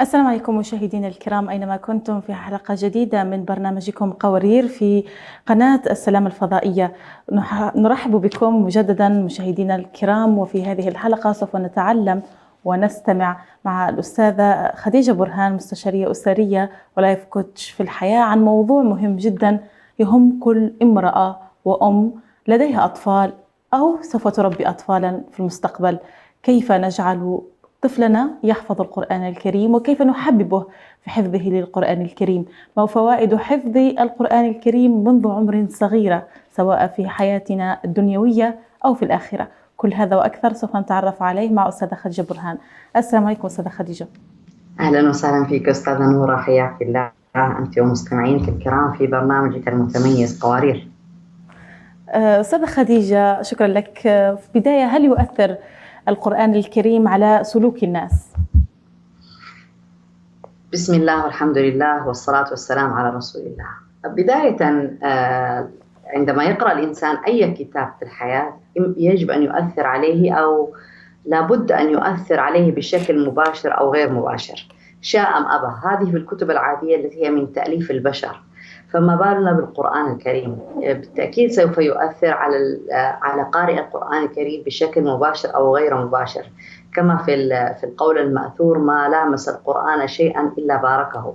السلام عليكم مشاهدينا الكرام أينما كنتم في حلقة جديدة من برنامجكم قوارير في قناة السلام الفضائية. نرحب بكم مجددا مشاهدينا الكرام، وفي هذه الحلقة سوف نتعلم ونستمع مع الأستاذة خديجة برهان، مستشارية أسرية ولايف كوتش في الحياة، عن موضوع مهم جدا يهم كل امرأة وأم لديها أطفال أو سوف تربي أطفالا في المستقبل. كيف نجعل طفلنا يحفظ القرآن الكريم، وكيف نحببه في حفظه للقرآن الكريم؟ ما فوائد حفظ القرآن الكريم منذ عمر صغيرة، سواء في حياتنا الدنيوية أو في الآخرة؟ كل هذا وأكثر سوف نتعرف عليه مع أستاذة خديجة برهان. السلام عليكم أستاذة خديجة. أهلا وسهلا فيك أستاذة نورة، حياك الله أنت ومستمعينك الكرام في برنامجك المتميز قوارير. أستاذة خديجة، شكرا لك. في البداية، هل يؤثر القرآن الكريم على سلوك الناس؟ بسم الله والحمد لله والصلاة والسلام على رسول الله. بداية عندما يقرأ الإنسان أي كتاب في الحياة يجب أن يؤثر عليه، أو لابد أن يؤثر عليه بشكل مباشر أو غير مباشر، شاء أم أبى. هذه في الكتب العادية التي هي من تأليف البشر، فما بالنا بالقرآن الكريم؟ بالتأكيد سوف يؤثر على قارئ القرآن الكريم بشكل مباشر أو غير مباشر، كما في القول المأثور: ما لامس القرآن شيئا إلا باركه.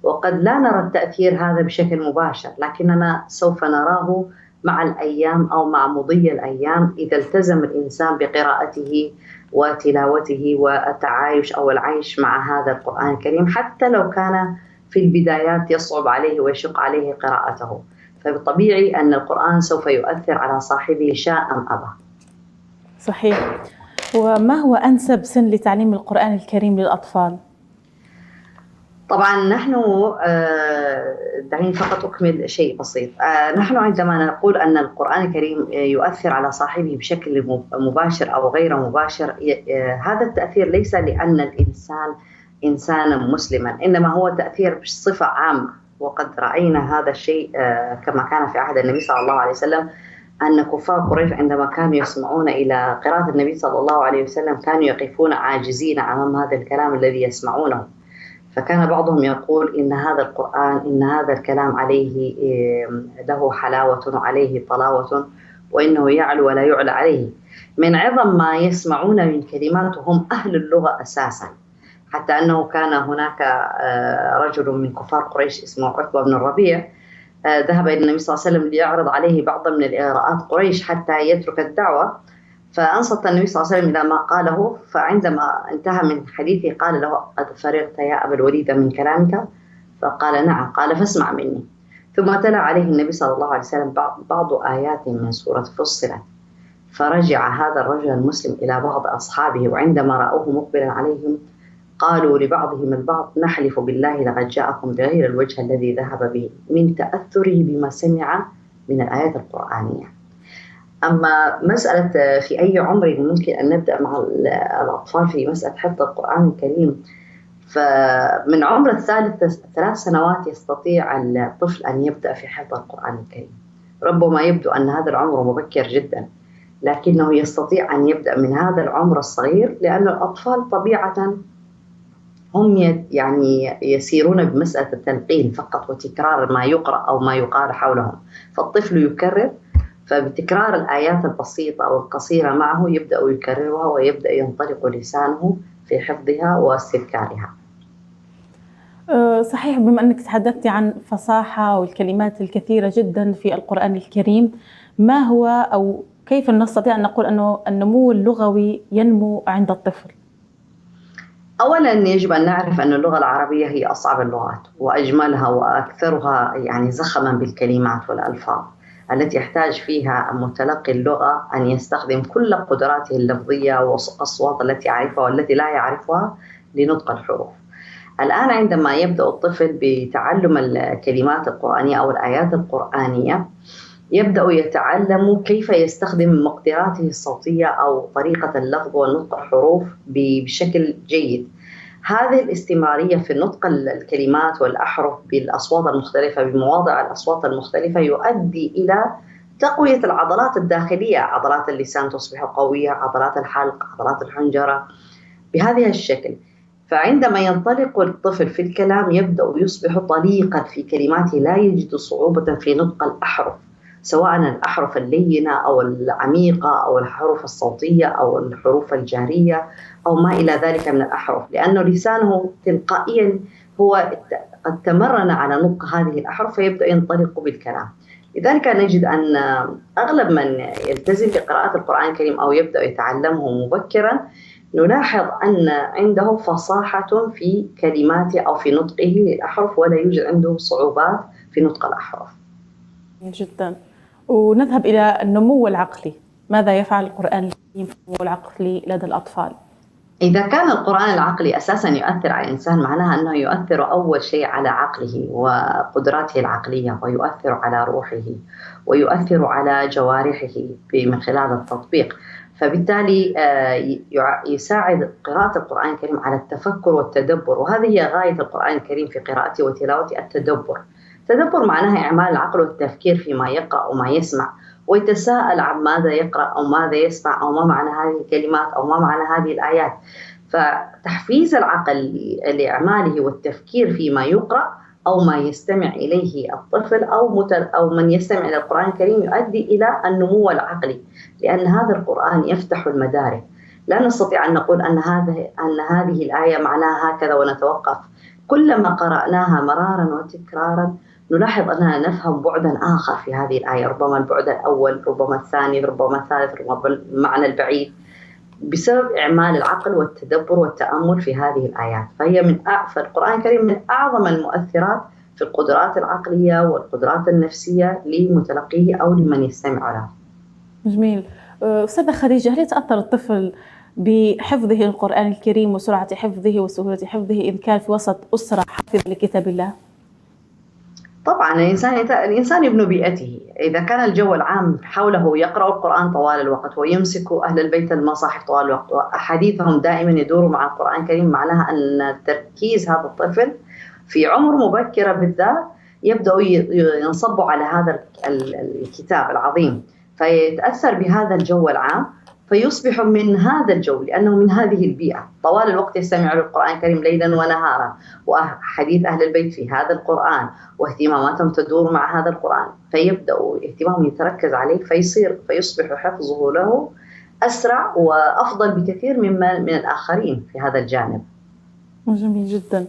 وقد لا نرى التأثير هذا بشكل مباشر، لكننا سوف نراه مع الأيام أو مع مضي الأيام، إذا التزم الإنسان بقراءته وتلاوته والتعايش أو العيش مع هذا القرآن الكريم، حتى لو كان في البدايات يصعب عليه ويشق عليه قراءته، فبالطبيعي أن القرآن سوف يؤثر على صاحبه شاء أم أبى. صحيح. وما هو أنسب سن لتعليم القرآن الكريم للأطفال؟ طبعا نحن دعيني فقط أكمل شيء بسيط. نحن عندما نقول أن القرآن الكريم يؤثر على صاحبه بشكل مباشر أو غير مباشر، هذا التأثير ليس لأن الإنسان إنسانا مسلما، إنما هو تأثير بصفة عامة. وقد رأينا هذا الشيء كما كان في عهد النبي صلى الله عليه وسلم، أن كفار قريش عندما كانوا يسمعون إلى قراءة النبي صلى الله عليه وسلم كانوا يقفون عاجزين أمام هذا الكلام الذي يسمعونه. فكان بعضهم يقول إن هذا القرآن، إن هذا الكلام عليه له حلاوة وعليه طلاوة، وإنه يعلو ولا يعلى عليه. من عظم ما يسمعون من كلمات هم أهل اللغة أساسا، حتى أنه كان هناك رجل من كفار قريش اسمه عتبة بن الربيع، ذهب إلى النبي صلى الله عليه وسلم ليعرض عليه بعض من الإغراءات قريش حتى يترك الدعوة، فأنصت النبي صلى الله عليه وسلم إلى ما قاله. فعندما انتهى من حديثه قال له: قد فرغت يا أبا الوليد من كلامك؟ فقال: نعم. قال: فاسمع مني. ثم تلا عليه النبي صلى الله عليه وسلم بعض آيات من سورة فصلت. فرجع هذا الرجل المسلم إلى بعض أصحابه، وعندما رأوه مقبلا عليهم قالوا لبعضهم البعض: نحلف بالله لقد جاءكم بغير الوجه الذي ذهب به، من تأثره بما سمع من الآيات القرآنية. أما مسألة في أي عمر ممكن أن نبدأ مع الأطفال في مسألة حفظ القرآن الكريم، فمن عمر 3 سنوات يستطيع الطفل أن يبدأ في حفظ القرآن الكريم. ربما يبدو أن هذا العمر مبكر جدا، لكنه يستطيع أن يبدأ من هذا العمر الصغير، لأن الأطفال طبيعة هم يعني يسيرون بمسألة التلقين فقط وتكرار ما يقرأ أو ما يقال حولهم. فالطفل يكرر، فبتكرار الآيات البسيطة أو القصيرة معه يبدأ يكررها ويبدأ ينطلق لسانه في حفظها واستذكارها. صحيح. بما أنك تحدثت عن فصاحة والكلمات الكثيرة جدا في القرآن الكريم، ما هو أو كيف نستطيع أن نقول أنه النمو اللغوي ينمو عند الطفل؟ أولا يجب أن نعرف أن اللغة العربية هي أصعب اللغات وأجملها وأكثرها يعني زخما بالكلمات والألفاظ، التي يحتاج فيها متلقي اللغة أن يستخدم كل قدراته اللفظية والأصوات التي يعرفها والتي لا يعرفها لنطق الحروف. الآن عندما يبدأ الطفل بتعلم الكلمات القرآنية أو الآيات القرآنية، يبدأ يتعلم كيف يستخدم مقدراته الصوتية أو طريقة اللفظ ونطق الحروف بشكل جيد. هذه الاستمرارية في نطق الكلمات والأحرف بالأصوات المختلفة بمواضع الأصوات المختلفة يؤدي إلى تقوية العضلات الداخلية، عضلات اللسان تصبح قوية، عضلات الحلق، عضلات الحنجرة، بهذا الشكل. فعندما ينطلق الطفل في الكلام يبدأ يصبح طليقا في كلماته، لا يجد صعوبة في نطق الأحرف، سواء الأحرف اللينة أو العميقة أو الحروف الصوتية أو الحروف الجارية أو ما إلى ذلك من الأحرف، لأنه لسانه تلقائيا هو قد تمرن على نطق هذه الأحرف فيبدأ ينطلق بالكلام. لذلك نجد أن أغلب من يلتزم بقراءة القرآن الكريم أو يبدأ يتعلمه مبكرا نلاحظ أن عنده فصاحة في كلماته أو في نطقه للأحرف، ولا يوجد عنده صعوبات في نطق الأحرف. جدا. ونذهب إلى النمو العقلي، ماذا يفعل القرآن الكريم في النمو العقلي لدى الأطفال؟ إذا كان القرآن العقلي أساساً يؤثر على الإنسان، معناها أنه يؤثر أول شيء على عقله وقدراته العقلية، ويؤثر على روحه، ويؤثر على جوارحه من خلال التطبيق. فبالتالي يساعد قراءة القرآن الكريم على التفكر والتدبر، وهذه هي غاية القرآن الكريم في قراءته وتلاوته، التدبر. التدبر معناها إعمال العقل والتفكير فيما يقرأ وما يسمع، ويتساءل عن ماذا يقرأ أو ماذا يسمع أو ما معنى هذه الكلمات أو ما معنى هذه الآيات. فتحفيز العقل لإعماله والتفكير فيما يقرأ أو ما يستمع إليه الطفل أو من يستمع إلى القرآن الكريم يؤدي إلى النمو العقلي، لأن هذا القرآن يفتح المدارك. لا نستطيع أن نقول أن هذه الآية معناها هكذا ونتوقف. كلما قرأناها مرارا وتكرارا نلاحظ أننا نفهم بعدا آخر في هذه الآية، ربما البعد الأول، ربما الثاني، ربما الثالث، ربما المعنى البعيد، بسبب إعمال العقل والتدبر والتأمل في هذه الآيات. فالقرآن الكريم من أعظم المؤثرات في القدرات العقلية والقدرات النفسية لمتلقيه أو لمن يستمع له. جميل. أستاذة خديجة، هل يتأثر الطفل بحفظه القرآن الكريم وسرعة حفظه وسهولة حفظه إذا كان في وسط أسرة حافظة لكتاب الله؟ طبعا الإنسان ابن بيئته. إذا كان الجو العام حوله يقرأ القرآن طوال الوقت ويمسك أهل البيت المصاحف طوال الوقت وأحاديثهم دائما يدور مع القرآن الكريم، معناها أن تركيز هذا الطفل في عمر مبكرة بالذات يبدأ ينصب على هذا الكتاب العظيم، فيتأثر بهذا الجو العام فيصبح من هذا الجو، لأنه من هذه البيئة طوال الوقت يستمع للقرآن الكريم ليلا ونهارا، وحديث أهل البيت في هذا القرآن واهتماماتهم تدور مع هذا القرآن، فيبدأ اهتمامه يتركز عليه فيصبح حفظه له أسرع وأفضل بكثير من الآخرين في هذا الجانب. جميل جدا.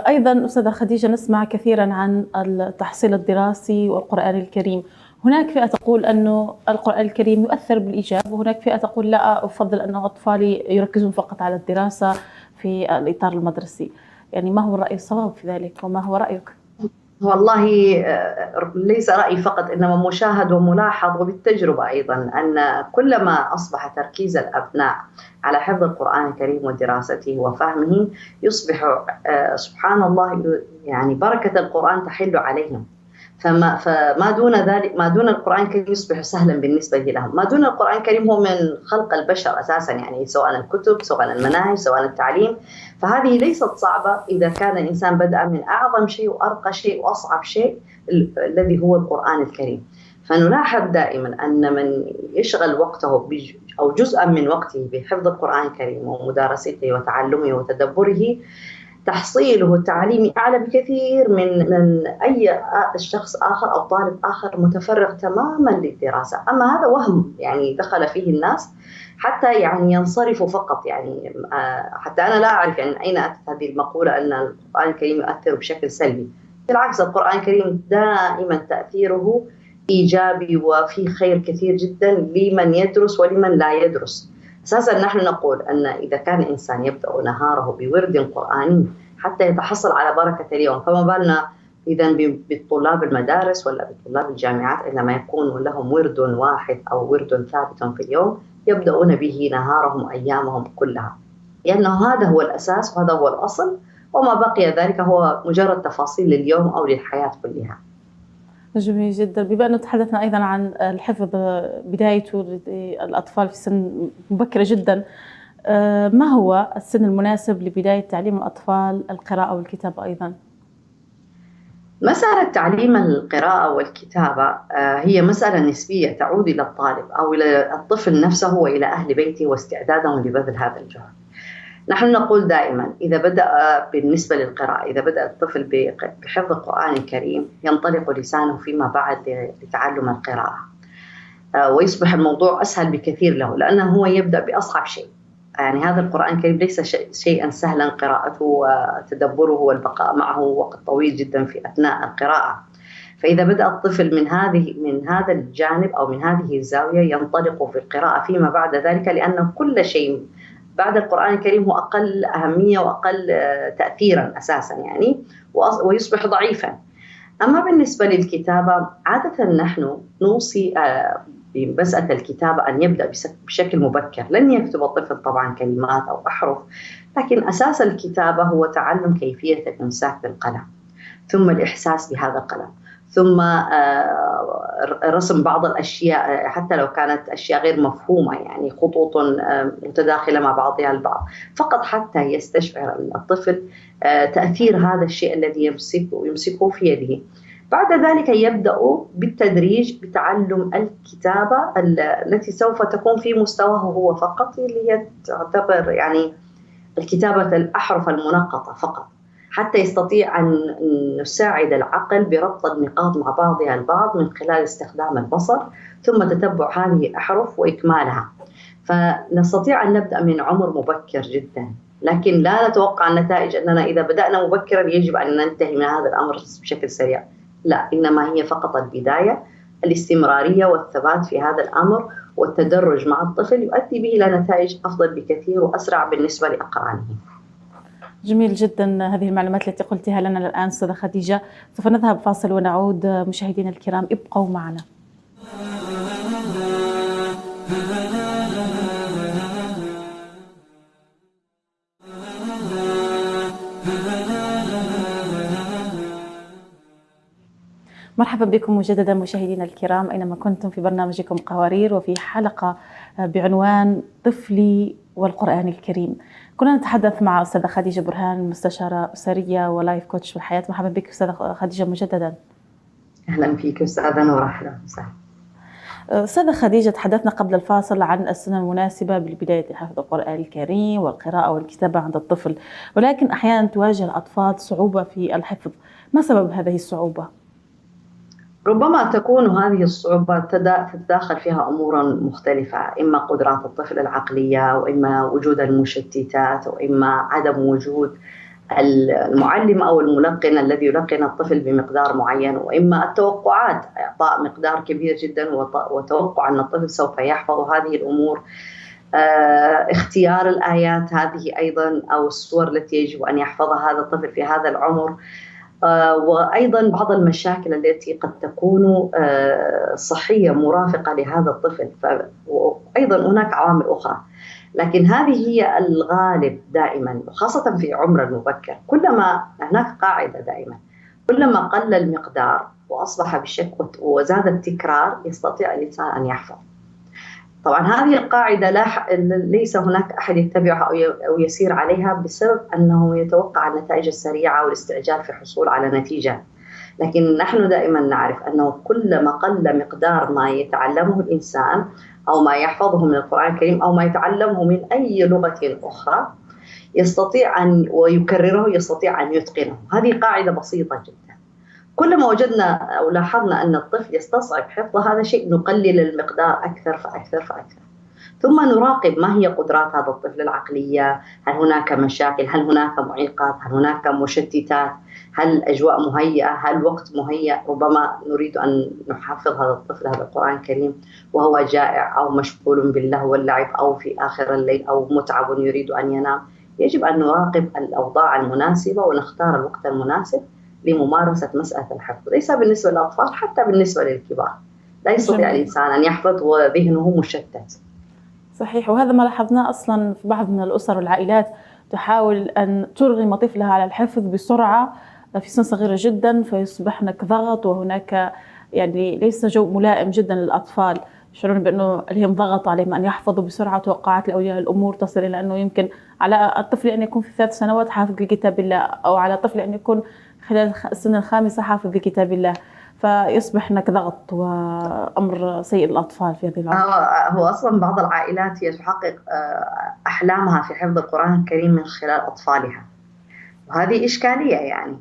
أيضا أستاذة خديجة، نسمع كثيرا عن التحصيل الدراسي والقرآن الكريم. هناك فئة تقول أنه القرآن الكريم يؤثر بالإيجاب، وهناك فئة تقول لا، أفضل أن أطفالي يركزون فقط على الدراسة في الإطار المدرسي. يعني ما هو الرأي الصواب في ذلك وما هو رأيك؟ والله ليس رأي فقط، إنما مشاهد وملاحظ وبالتجربة أيضا، أن كلما أصبح تركيز الأبناء على حفظ القرآن الكريم ودراسته وفهمه يصبح سبحان الله يعني بركة القرآن تحل عليهم. فما دون ذلك، ما دون القرآن الكريم يصبح سهلا بالنسبة لهم. ما دون القرآن الكريم هو من خلق البشر أساسا، يعني سواء الكتب سواء المناهج سواء التعليم، فهذه ليست صعبة إذا كان الإنسان بدأ من أعظم شيء وأرقى شيء وأصعب شيء الذي هو القرآن الكريم. فنلاحظ دائما أن من يشغل وقته أو جزءا من وقته بحفظ القرآن الكريم ومدارسته وتعلمه وتدبره، تحصيله التعليمي أعلى بكثير من أي شخص آخر أو طالب آخر متفرغ تماما للدراسة. أما هذا وهم يعني دخل فيه الناس حتى يعني ينصرفوا فقط، يعني حتى أنا لا أعرف يعني أين أتت هذه المقولة أن القرآن الكريم يؤثر بشكل سلبي. بالعكس، القرآن الكريم دائما تأثيره إيجابي وفيه خير كثير جدا لمن يدرس ولمن لا يدرس. أساسا نحن نقول أن إذا كان إنسان يبدأ نهاره بورد قرآني حتى يتحصل على بركة اليوم، فما بالنا إذا بالطلاب المدارس ولا بالطلاب الجامعات، إنما يكون لهم ورد واحد أو ورد ثابت في اليوم يبدأون به نهارهم أيامهم كلها، لأنه هذا هو الأساس وهذا هو الأصل، وما بقي ذلك هو مجرد تفاصيل لليوم أو للحياة كلها. جميل جدا. بما أنه تحدثنا أيضا عن الحفظ بدايته للأطفال في سن مبكرة جدا، ما هو السن المناسب لبداية تعليم الأطفال القراءة والكتابة أيضا؟ مسألة تعليم القراءة والكتابة هي مسألة نسبية تعود إلى الطالب أو إلى الطفل نفسه وإلى أهل بيته واستعدادهم لبذل هذا الجهد. نحن نقول دائما إذا بدأ بالنسبة للقراءة، إذا بدأ الطفل بحفظ القرآن الكريم ينطلق لسانه فيما بعد لتعلم القراءة، ويصبح الموضوع أسهل بكثير له، لأنه هو يبدأ بأصعب شيء. يعني هذا القرآن الكريم ليس شيئا سهلا قراءته وتدبره والبقاء معه وقت طويل جدا في أثناء القراءة. فإذا بدأ الطفل من هذا الجانب أو من هذه الزاوية ينطلق في القراءة فيما بعد ذلك، لأن كل شيء بعد القرآن الكريم هو أقل أهمية وأقل تأثيرا أساسا يعني، ويصبح ضعيفا. أما بالنسبة للكتابة عادة نحن نوصي بمسألة الكتابة أن يبدأ بشكل مبكر. لن يكتب الطفل طبعا كلمات أو أحرف، لكن أساس الكتابة هو تعلم كيفية الإمساك بالقلم، ثم الإحساس بهذا القلم، ثم رسم بعض الأشياء حتى لو كانت أشياء غير مفهومة، يعني خطوط متداخلة مع بعضها البعض، فقط حتى يستشعر الطفل تأثير هذا الشيء الذي يمسكه في يده. بعد ذلك يبدأ بالتدريج بتعلم الكتابة التي سوف تكون في مستواه هو فقط، اللي هي تعتبر يعني الكتابة الأحرف المنقطة فقط، حتى يستطيع أن نساعد العقل بربط النقاط مع بعضها البعض من خلال استخدام البصر، ثم تتبع هذه الأحرف وإكمالها. فنستطيع أن نبدأ من عمر مبكر جدا، لكن لا نتوقع النتائج أننا إذا بدأنا مبكرا يجب أن ننتهي من هذا الأمر بشكل سريع. لا، إنما هي فقط البداية، الاستمرارية والثبات في هذا الأمر والتدرج مع الطفل يؤدي به إلى نتائج أفضل بكثير وأسرع بالنسبة لأقرانه. جميل جدا هذه المعلومات التي قلتها لنا الآن أستاذة خديجة. سوف نذهب فاصل ونعود. مشاهدينا الكرام ابقوا معنا. مرحبا بكم مجددا مشاهدينا الكرام أينما كنتم في برنامجكم قوارير، وفي حلقة بعنوان طفلي والقرآن الكريم. كنا نتحدث مع أستاذة خديجة برهان، مستشارة أسرية ولايف كوتش في الحياة. مرحبا بك أستاذة خديجة مجددا. أهلا فيك أستاذة نور. أهلا وسهلا. أستاذة خديجة، تحدثنا قبل الفاصل عن السنة المناسبة بالبداية حفظ القرآن الكريم والقراءة والكتابة عند الطفل، ولكن أحيانا تواجه الأطفال صعوبة في الحفظ. ما سبب هذه الصعوبة؟ ربما تكون هذه الصعوبة تتداخل فيها أمور مختلفة، إما قدرات الطفل العقلية، وإما وجود المشتتات، وإما عدم وجود المعلم أو الملقن الذي يلقن الطفل بمقدار معين، وإما التوقعات، إعطاء مقدار كبير جدا وتوقع أن الطفل سوف يحفظ هذه الأمور، اختيار الآيات هذه أيضا أو السور التي يجب أن يحفظها هذا الطفل في هذا العمر، وأيضا بعض المشاكل التي قد تكون صحية مرافقة لهذا الطفل، وأيضا هناك عوامل أخرى. لكن هذه هي الغالب دائما، خاصة في عمر المبكر. كلما هناك قاعدة دائما، كلما قل المقدار وأصبح بالشك وزاد التكرار يستطيع الإنسان أن يحفظ. طبعا هذه القاعدة ليس هناك أحد يتبعها أو يسير عليها بسبب أنه يتوقع النتائج السريعة والاستعجال في الحصول على نتيجة. لكن نحن دائما نعرف أنه كلما قل مقدار ما يتعلمه الإنسان أو ما يحفظه من القرآن الكريم أو ما يتعلمه من أي لغة أخرى يستطيع أن ويكرره يستطيع أن يتقنه. هذه قاعدة بسيطة جدا. كلما وجدنا أو لاحظنا أن الطفل يستصعب حفظ هذا الشيء نقلل المقدار أكثر فأكثر فأكثر، ثم نراقب ما هي قدرات هذا الطفل العقلية، هل هناك مشاكل، هل هناك معيقات، هل هناك مشتتات، هل الأجواء مهيئة، هل الوقت مهيئ. ربما نريد أن نحفظ هذا الطفل هذا القرآن الكريم وهو جائع أو مشغول باللهو واللعب أو في آخر الليل أو متعب يريد أن ينام. يجب أن نراقب الأوضاع المناسبة ونختار الوقت المناسب لممارسة مسألة الحفظ، ليس بالنسبة للأطفال، حتى بالنسبة للكبار. لا يستطيع الإنسان أن يحفظ وذهنه مشتت. صحيح، وهذا ما لاحظناه أصلا في بعض من الأسر والعائلات تحاول أن ترغم طفلها على الحفظ بسرعة في سن صغيرة جدا، فيصبح هناك ضغط وهناك يعني ليس جو ملائم جدا للأطفال، يشعرون بأنه عليهم ضغط عليهم أن يحفظوا بسرعة، توقعات لأولياء الأمور تصل إلى أنه يمكن على الطفل أن يكون في 3 سنوات حافظ لكتاب الله، أو على الطفل أن يكون خلال السنة الخامسة حافظ لكتاب الله. فيصبح هناك ضغط وأمر سيء للأطفال في هذه العمر. هو أصلا بعض العائلات هي تحقق أحلامها في حفظ القرآن الكريم من خلال أطفالها، وهذه إشكالية. يعني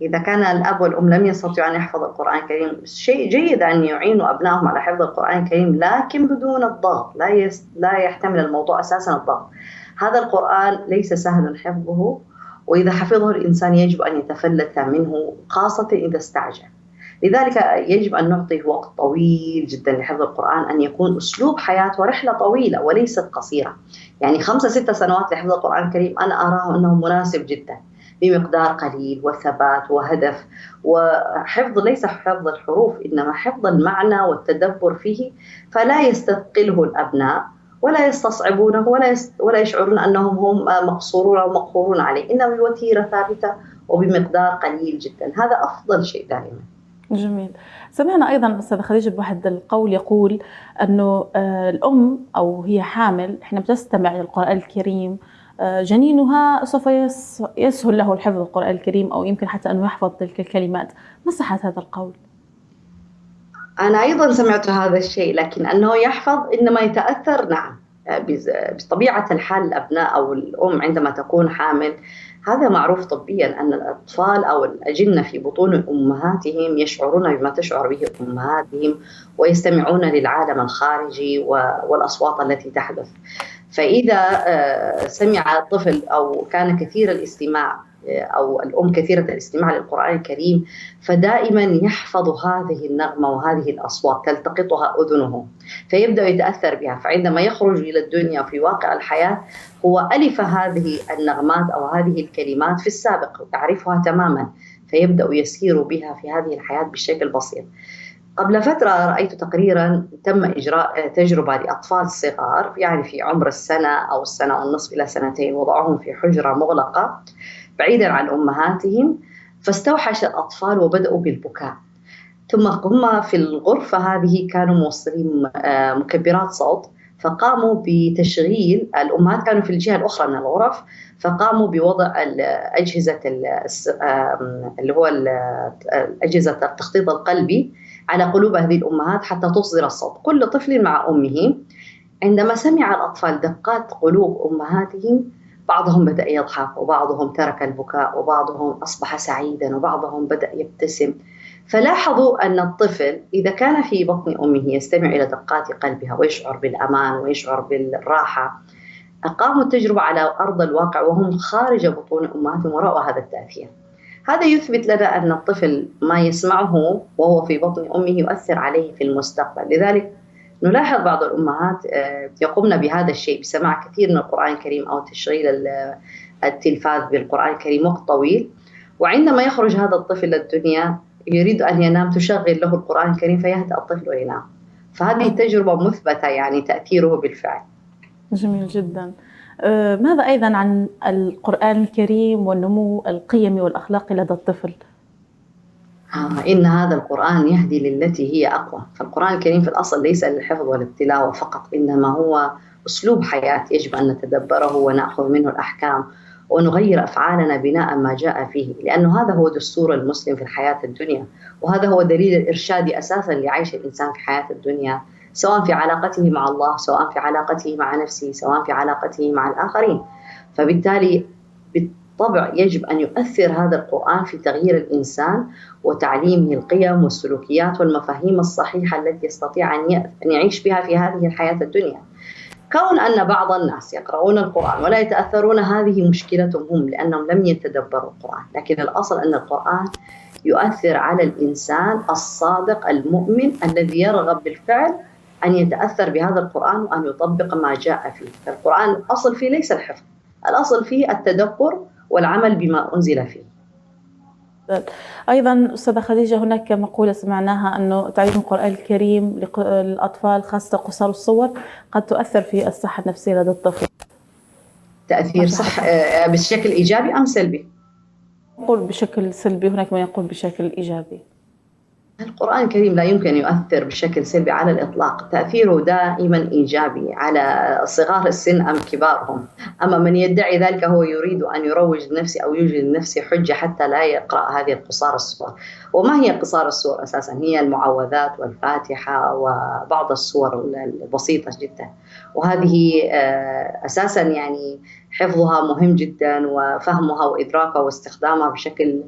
إذا كان الأب والأم لم يستطيعوا أن يحفظوا القرآن الكريم، شيء جيد أن يعينوا أبنائهم على حفظ القرآن الكريم، لكن بدون الضغط. لا يحتمل الموضوع أساسا الضغط. هذا القرآن ليس سهل حفظه، وإذا حفظه الإنسان يجب أن يتفلت منه، خاصة إذا استعجل. لذلك يجب أن نعطيه وقت طويل جدا لحفظ القرآن، أن يكون أسلوب حياة ورحلة طويلة وليست قصيرة. يعني 5-6 سنوات لحفظ القرآن الكريم أنا أراه أنه مناسب جدا، بمقدار قليل وثبات وهدف. وحفظ ليس حفظ الحروف، إنما حفظ المعنى والتدبر فيه، فلا يستثقله الأبناء ولا يستصعبونه ولا يشعرون أنهم هم مقصورون أو مقهورون عليه، إنما بوتيرة ثابتة وبمقدار قليل جدا. هذا أفضل شيء دائما. جميل. سمعنا أيضا أستاذة خديجة بواحد القول يقول أنه الأم أو هي حامل حين بتستمع للقرآن الكريم جنينها سوف يسهل له الحفظ القرآن الكريم، أو يمكن حتى أنه يحفظ تلك الكلمات. ما صحة هذا القول؟ أنا أيضا سمعت هذا الشيء، لكن أنه يحفظ إنما يتأثر، نعم، بطبيعة الحال. الأبناء أو الأم عندما تكون حامل، هذا معروف طبيا أن الأطفال أو الأجنة في بطون أمهاتهم يشعرون بما تشعر به أمهاتهم، ويستمعون للعالم الخارجي والأصوات التي تحدث. فإذا سمع الطفل أو كان كثير الاستماع، أو الأم كثيرة الاستماع للقرآن الكريم، فدائما يحفظ هذه النغمة وهذه الأصوات، تلتقطها أذنه، فيبدأ يتأثر بها. فعندما يخرج إلى الدنيا في واقع الحياة، هو ألف هذه النغمات أو هذه الكلمات في السابق، يعرفها تماما، فيبدأ يسير بها في هذه الحياة بشكل بسيط. قبل فترة رأيت تقريرا تم إجراء تجربة لأطفال صغار، يعني في عمر السنة أو السنة والنصف إلى سنتين، وضعهم في حجرة مغلقة بعيدا عن أمهاتهم، فاستوحش الأطفال وبدأوا بالبكاء. ثم هم في الغرفة هذه كانوا موصلين مكبرات صوت، فقاموا بتشغيل. الأمهات كانوا في الجهة الأخرى من الغرف، فقاموا بوضع أجهزة اللي هو أجهزة التخطيط القلبي على قلوب هذه الأمهات حتى تصدر الصوت، كل طفل مع أمه. عندما سمع الأطفال دقات قلوب أمهاتهم، بعضهم بدأ يضحك، وبعضهم ترك البكاء، وبعضهم أصبح سعيدا، وبعضهم بدأ يبتسم. فلاحظوا أن الطفل إذا كان في بطن أمه يستمع إلى دقات قلبها ويشعر بالأمان ويشعر بالراحة، أقاموا التجربة على أرض الواقع وهم خارج بطون أمهاتهم ورأوا هذا التأثير. هذا يثبت لنا أن الطفل ما يسمعه وهو في بطن أمه يؤثر عليه في المستقبل. لذلك نلاحظ بعض الأمهات يقومن بهذا الشيء، بسماع كثير من القرآن الكريم أو تشغيل التلفاز بالقرآن الكريم وقت طويل، وعندما يخرج هذا الطفل للدنيا يريد أن ينام، تشغل له القرآن الكريم فيهدأ الطفل وينام. فهذه تجربة مثبتة، يعني تأثيره بالفعل. جميل جدا. ماذا أيضا عن القرآن الكريم والنمو القيمي والأخلاقي لدى الطفل؟ إن هذا القرآن يهدي للتي هي أقوى. فالقرآن الكريم في الأصل ليس للحفظ والتلاوة فقط، إنما هو أسلوب حياة يجب أن نتدبره ونأخذ منه الأحكام ونغير أفعالنا بناء ما جاء فيه، لأنه هذا هو دستور المسلم في الحياة الدنيا، وهذا هو دليل الإرشاد أساسا لعيش الإنسان في حياة الدنيا، سواء في علاقته مع الله، سواء في علاقته مع نفسه، سواء في علاقته مع الآخرين. فبالتالي بالطبع يجب أن يؤثر هذا القرآن في تغيير الإنسان وتعليمه القيم والسلوكيات والمفاهيم الصحيحة التي يستطيع أن يعيش بها في هذه الحياة الدنيا. كون أن بعض الناس يقرؤون القرآن ولا يتأثرون، هذه مشكلتهم هم، لأنهم لم يتدبروا القرآن. لكن الأصل أن القرآن يؤثر على الإنسان الصادق المؤمن الذي يرغب بالفعل أن يتأثر بهذا القرآن وأن يطبق ما جاء فيه. القرآن الأصل فيه ليس الحفظ، الأصل فيه التدبر والعمل بما أنزل فيه. أيضا أستاذة خديجة، هناك مقولة سمعناها أنه تعليم القرآن الكريم للأطفال خاصة قصار الصور قد تؤثر في الصحة النفسية لدى الطفل. تأثير صح بشكل إيجابي أم سلبي؟ يقول بشكل سلبي، هناك من يقول بشكل إيجابي. القرآن الكريم لا يمكن أن يؤثر بشكل سلبي على الإطلاق، تأثيره دائما إيجابي على صغار السن أم كبارهم. أما من يدعي ذلك هو يريد أن يروج لنفسه أو يوجد لنفسه حجة حتى لا يقرأ هذه القصار السور. وما هي قصار السور أساسا؟ هي المعوذات والفاتحة وبعض السور البسيطة جدا، وهذه أساسا يعني حفظها مهم جدا، وفهمها وإدراكها واستخدامها بشكل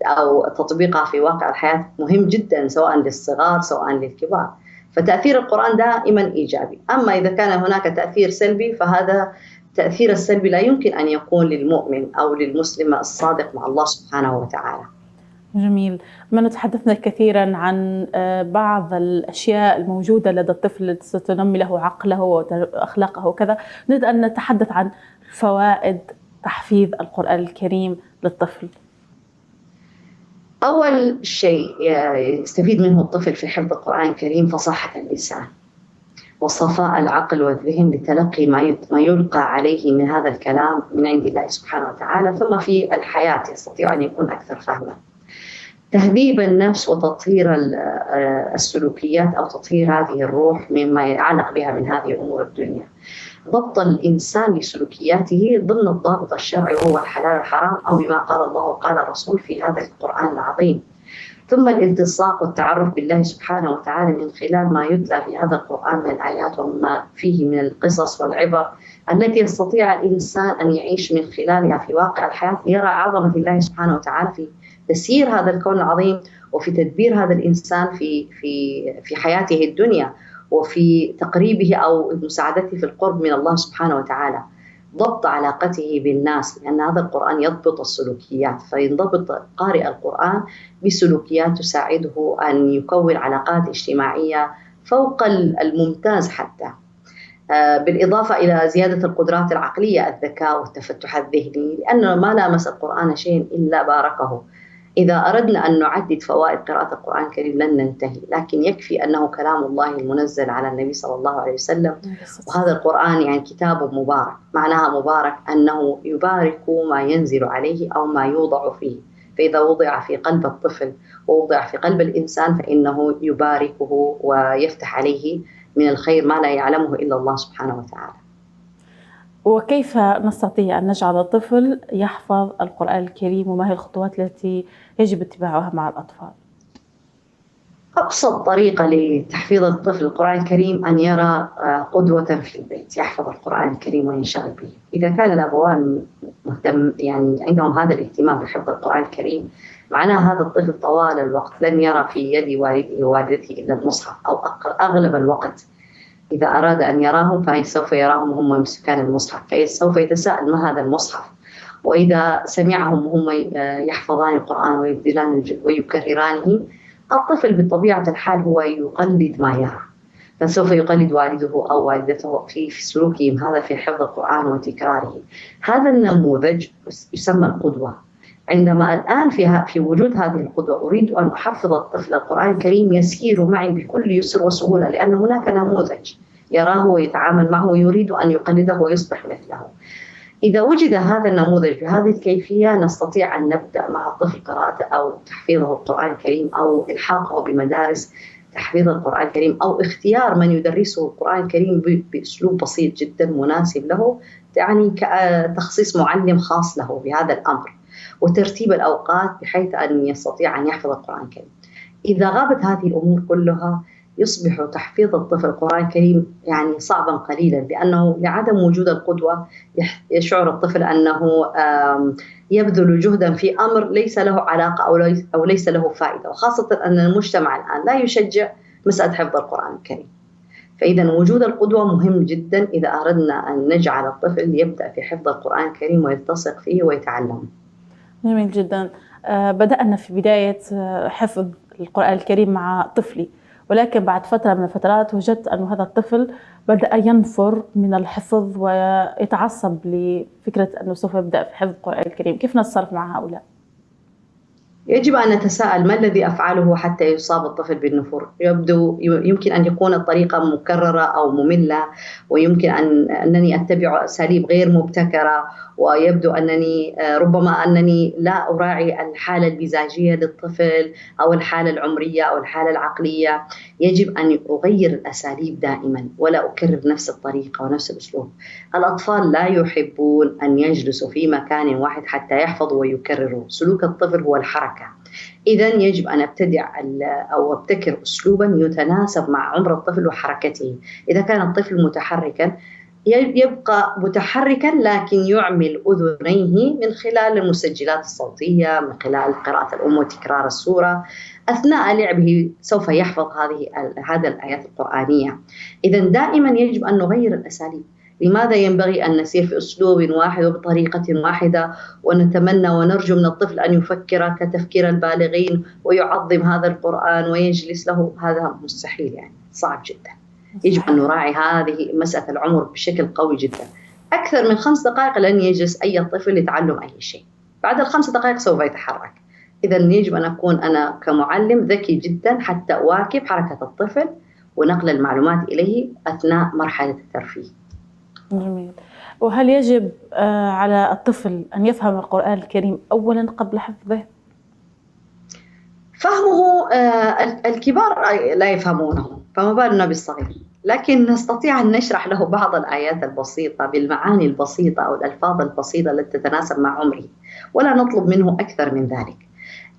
أو تطبيقها في واقع الحياة مهم جدا، سواء للصغار سواء للكبار. فتأثير القرآن دائما إيجابي. أما إذا كان هناك تأثير سلبي فهذا التأثير السلبي لا يمكن أن يكون للمؤمن أو للمسلم الصادق مع الله سبحانه وتعالى. جميل. بما تحدثنا كثيرا عن بعض الأشياء الموجودة لدى الطفل ستنمي له عقله وأخلاقه وكذا، نريد أن نتحدث عن فوائد تحفيظ القرآن الكريم للطفل. أول شيء يستفيد منه الطفل في حفظ القرآن الكريم فصاحة اللسان وصفاء العقل والذهن لتلقي ما يلقى عليه من هذا الكلام من عند الله سبحانه وتعالى، ثم في الحياة يستطيع أن يكون أكثر فهما. تهذيب النفس وتطهير السلوكيات أو تطهير هذه الروح مما يتعلق بها من هذه أمور الدنيا. ضبط الإنسان لسلوكياته ضمن الضابط الشرعي وهو الحلال والحرام، أو بما قال الله وقال الرسول في هذا القرآن العظيم. ثم الالتصاق والتعرف بالله سبحانه وتعالى من خلال ما يتلى في هذا القرآن من الآيات وما فيه من القصص والعبر التي يستطيع الإنسان أن يعيش من خلالها في واقع الحياة، يرى عظمة الله سبحانه وتعالى في تسيير هذا الكون العظيم وفي تدبير هذا الإنسان في حياته الدنيا وفي تقريبه أو مساعدته في القرب من الله سبحانه وتعالى. ضبط علاقته بالناس، لأن هذا القرآن يضبط السلوكيات، فينضبط قارئ القرآن بسلوكيات تساعده أن يكون علاقات اجتماعية فوق الممتاز حتى، بالإضافة إلى زيادة القدرات العقلية، الذكاء والتفتح الذهني، لأن ما لامس القرآن شيء إلا باركه. إذا أردنا أن نعدد فوائد قراءة القرآن الكريم لن ننتهي، لكن يكفي أنه كلام الله المنزل على النبي صلى الله عليه وسلم. وهذا القرآن يعني كتاب مبارك. معناها مبارك أنه يبارك ما ينزل عليه أو ما يوضع فيه، فإذا وضع في قلب الطفل ووضع في قلب الإنسان فإنه يباركه ويفتح عليه من الخير ما لا يعلمه إلا الله سبحانه وتعالى. وكيف نستطيع أن نجعل الطفل يحفظ القرآن الكريم، وما هي الخطوات التي يجب اتباعها مع الأطفال؟ أبسط طريقة لتحفيظ الطفل القرآن الكريم أن يرى قدوة في البيت يحفظ القرآن الكريم وينشغل به. إذا كان الأبوان يعني عندهم هذا الاهتمام بحفظ القرآن الكريم، معناه هذا الطفل طوال الوقت لن يرى في يد والده ووالدته إلا المصحف، أو أغلب الوقت إذا أراد أن يراهم فسوف يراهم هم يمسكان المصحف، فسوف يتساءل ما هذا المصحف. وإذا سمعهم هم يحفظان القرآن ويبدلان ويكررانه، الطفل بطبيعة الحال هو يقلد ما يرى، فسوف يقلد والده أو والدته في سلوكهم هذا في حفظ القرآن وتكراره. هذا النموذج يسمى القدوة. عندما الآن في وجود هذه القدوة أريد أن أحفظ الطفل القرآن الكريم يسير معي بكل يسر وسهولة، لأن هناك نموذج يراه ويتعامل معه ويريد أن يقلده ويصبح مثله. إذا وجد هذا النموذج بهذه الكيفية نستطيع أن نبدأ مع الطفل قراءة أو تحفيظه القرآن الكريم، أو إلحاقه بمدارس تحفيظ القرآن الكريم، أو اختيار من يدرسه القرآن الكريم بأسلوب بسيط جدا مناسب له، يعني كتخصيص معلم خاص له بهذا الأمر، وترتيب الأوقات بحيث أن يستطيع أن يحفظ القرآن الكريم. إذا غابت هذه الأمور كلها يصبح تحفيظ الطفل القرآن الكريم يعني صعبا قليلا، لأنه لعدم وجود القدوة يشعر الطفل أنه يبذل جهدا في أمر ليس له علاقة أو ليس له فائدة، وخاصة أن المجتمع الآن لا يشجع مسألة حفظ القرآن الكريم. فإذا وجود القدوة مهم جدا إذا أردنا أن نجعل الطفل يبدأ في حفظ القرآن الكريم ويلتصق فيه ويتعلم. جميل جدا. بدأنا في بداية حفظ القرآن الكريم مع طفلي، ولكن بعد فترة من الفترات وجدت أن هذا الطفل بدأ ينفر من الحفظ ويتعصب لفكرة أنه سوف يبدأ في حفظ القرآن الكريم. كيف نتصرف مع هؤلاء؟ يجب أن نتساءل ما الذي أفعله حتى يصاب الطفل بالنفور. يمكن أن يكون الطريقة مكررة أو مملة، ويمكن أنني أتبع أساليب غير مبتكرة، ويبدو أنني ربما أنني لا أراعي الحالة المزاجية للطفل أو الحالة العمرية أو الحالة العقلية. يجب أن أغير الأساليب دائما ولا أكرر نفس الطريقة ونفس الأسلوب. الأطفال لا يحبون أن يجلسوا في مكان واحد حتى يحفظوا ويكرروا. سلوك الطفل هو الحركة. إذن يجب أن أبتدع أو أبتكر أسلوبا يتناسب مع عمر الطفل وحركته. إذا كان الطفل متحركا يبقى متحركا، لكن يعمل أذنيه من خلال المسجلات الصوتية، من خلال قراءة الأم وتكرار السورة. أثناء لعبه سوف يحفظ هذه الآيات القرآنية. إذن دائما يجب أن نغير الأساليب. لماذا ينبغي أن نسير في أسلوب واحد وبطريقة واحدة ونتمنى ونرجو من الطفل أن يفكر كتفكير البالغين ويعظم هذا القرآن ويجلس له؟ هذا مستحيل، يعني صعب جدا. يجب أن نراعي هذه مسألة العمر بشكل قوي جدا. أكثر من 5 دقائق لن يجلس أي طفل لتعلم أي شيء، بعد ال5 دقائق سوف يتحرك. إذا يجب أن أكون أنا كمعلم ذكي جدا حتى أواكب حركة الطفل ونقل المعلومات إليه أثناء مرحلة الترفيه. جميل. وهل يجب على الطفل أن يفهم القرآن الكريم أولا قبل حفظه؟ فهمه الكبار لا يفهمونه، فما بالنا بالصغير. لكن نستطيع أن نشرح له بعض الآيات البسيطة بالمعاني البسيطة أو الألفاظ البسيطة التي تتناسب مع عمره، ولا نطلب منه أكثر من ذلك.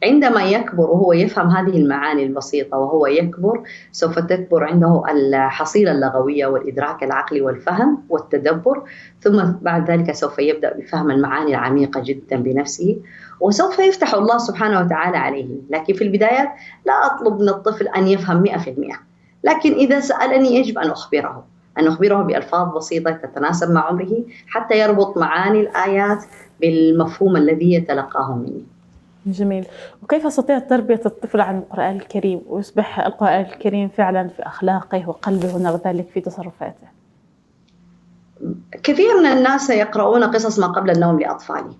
عندما يكبر وهو يفهم هذه المعاني البسيطة وهو يكبر، سوف تكبر عنده الحصيلة اللغوية والإدراك العقلي والفهم والتدبر، ثم بعد ذلك سوف يبدأ بفهم المعاني العميقة جدا بنفسه، وسوف يفتح الله سبحانه وتعالى عليه. لكن في البدايات لا أطلب من الطفل أن يفهم 100%، لكن إذا سألني يجب أن أخبره بألفاظ بسيطة تتناسب مع عمره حتى يربط معاني الآيات بالمفهوم الذي يتلقاه مني. جميل. وكيف أستطيع تربية الطفل عن القرآن الكريم ويصبح القرآن الكريم فعلا في أخلاقه وقلبه ونحو ذلك في تصرفاته؟ كثير من الناس يقرؤون قصص ما قبل النوم لأطفالهم.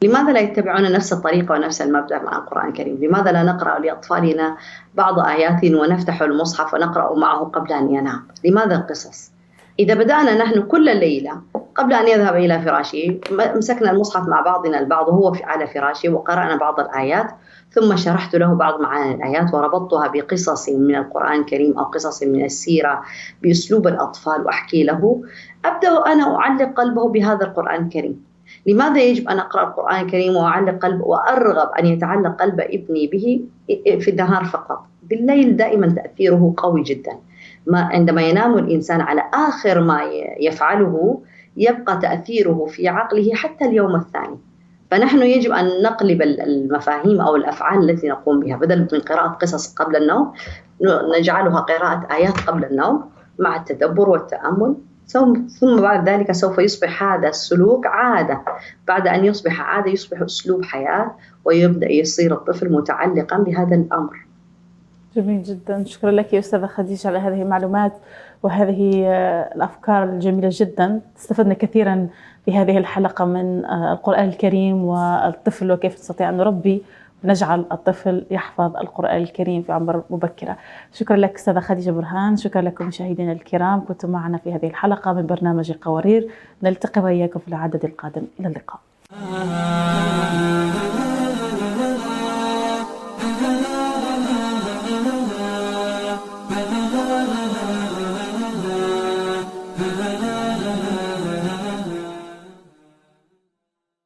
لماذا لا يتبعون نفس الطريقة ونفس المبدأ مع القرآن الكريم؟ لماذا لا نقرأ لأطفالنا بعض آيات ونفتح المصحف ونقرأ معه قبل أن ينام؟ لماذا القصص؟ إذا بدأنا نحن كل ليلة قبل أن يذهب إلى فراشه مسكنا المصحف مع بعضنا البعض وهو على فراشه وقرأنا بعض الآيات، ثم شرحت له بعض معاني الآيات وربطتها بقصص من القرآن الكريم أو قصص من السيرة بأسلوب الأطفال، وأحكي له، أبدأ أنا أعلق قلبه بهذا القرآن الكريم. لماذا يجب أن أقرأ القرآن الكريم وأعلق قلبه وأرغب أن يتعلق قلب ابني به في النهار فقط؟ بالليل دائما تأثيره قوي جدا. عندما ينام الإنسان على آخر ما يفعله يبقى تأثيره في عقله حتى اليوم الثاني. فنحن يجب أن نقلب المفاهيم أو الأفعال التي نقوم بها، بدل من قراءة قصص قبل النوم نجعلها قراءة آيات قبل النوم مع التدبر والتأمل. ثم بعد ذلك سوف يصبح هذا السلوك عادة. بعد أن يصبح عادة يصبح أسلوب حياة، ويبدأ يصير الطفل متعلقا بهذا الأمر. جميل جدا. شكرا لك يا أستاذة خديجة على هذه المعلومات وهذه الأفكار الجميلة جدا. استفدنا كثيرا في هذه الحلقة من القرآن الكريم والطفل وكيف نستطيع أن نربي ونجعل الطفل يحفظ القرآن الكريم في عمر مبكرة. شكرا لك أستاذة خديجة برهان. شكرا لكم مشاهدينا الكرام، كنتم معنا في هذه الحلقة من برنامج قوارير. نلتقي وإياكم في العدد القادم. إلى اللقاء.